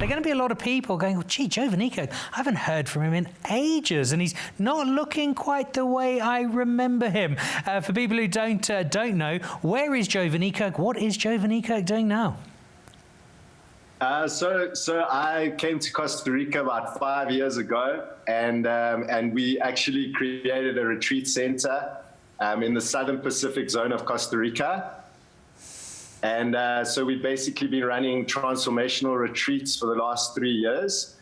there are going to be a lot of people going, oh, gee, Joe Van Niekerk, I haven't heard from him in ages, and he's not looking quite the way I remember him. For people who don't know, where is Joe Van Niekerk? What is Joe Van Niekerk doing now? So I came to Costa Rica about 5 years ago, and we actually created a retreat center in the southern Pacific zone of Costa Rica. And so we've basically been running transformational retreats for the last 3 years.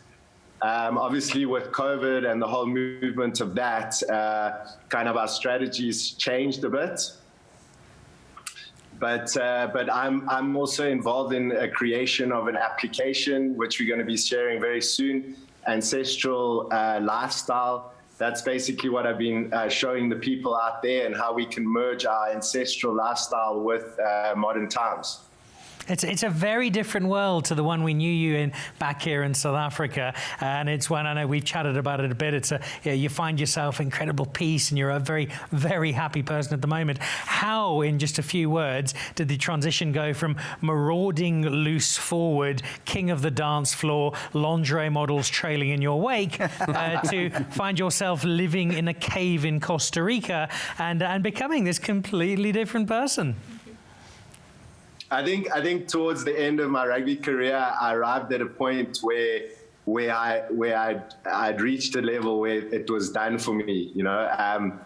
Obviously, with COVID and the whole movement of that, kind of our strategies changed a bit. But I'm also involved in a creation of an application, which we're going to be sharing very soon, Ancestral Lifestyle. That's basically what I've been showing the people out there, and how we can merge our ancestral lifestyle with modern times. It's a very different world to the one we knew you in back here in South Africa, and it's one, I know we've chatted about it a bit, you find yourself incredible peace, and you're a very, very happy person at the moment. How, in just a few words, did the transition go from marauding loose forward, king of the dance floor, lingerie models trailing in your wake, to find yourself living in a cave in Costa Rica and becoming this completely different person? I think towards the end of my rugby career, I arrived at a point where I'd reached a level where it was done for me. You know,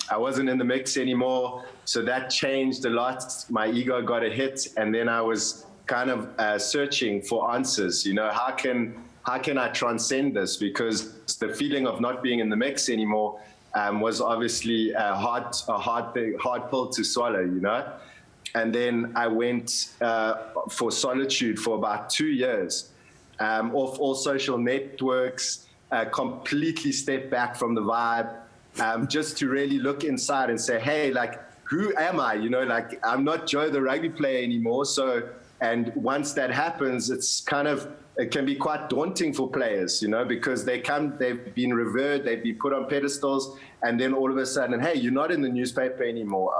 I wasn't in the mix anymore, so that changed a lot. My ego got a hit, and then I was kind of searching for answers. You know, how can I transcend this? Because the feeling of not being in the mix anymore was obviously a hard pill to swallow. You know. And then I went for solitude for about 2 years, off all social networks, completely stepped back from the vibe, just to really look inside and say, hey, like, who am I? You know, like, I'm not Joe the rugby player anymore. So, and once that happens, it can be quite daunting for players, you know, because they've been revered, they've been put on pedestals, and then all of a sudden, hey, you're not in the newspaper anymore.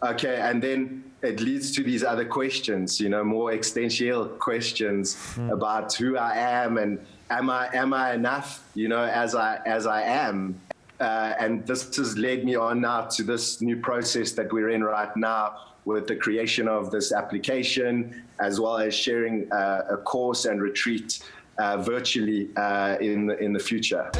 Okay, and then it leads to these other questions, you know, more existential questions about who I am, and am I enough, you know, as I am. And this has led me on now to this new process that we're in right now, with the creation of this application, as well as sharing a course and retreat virtually in the future.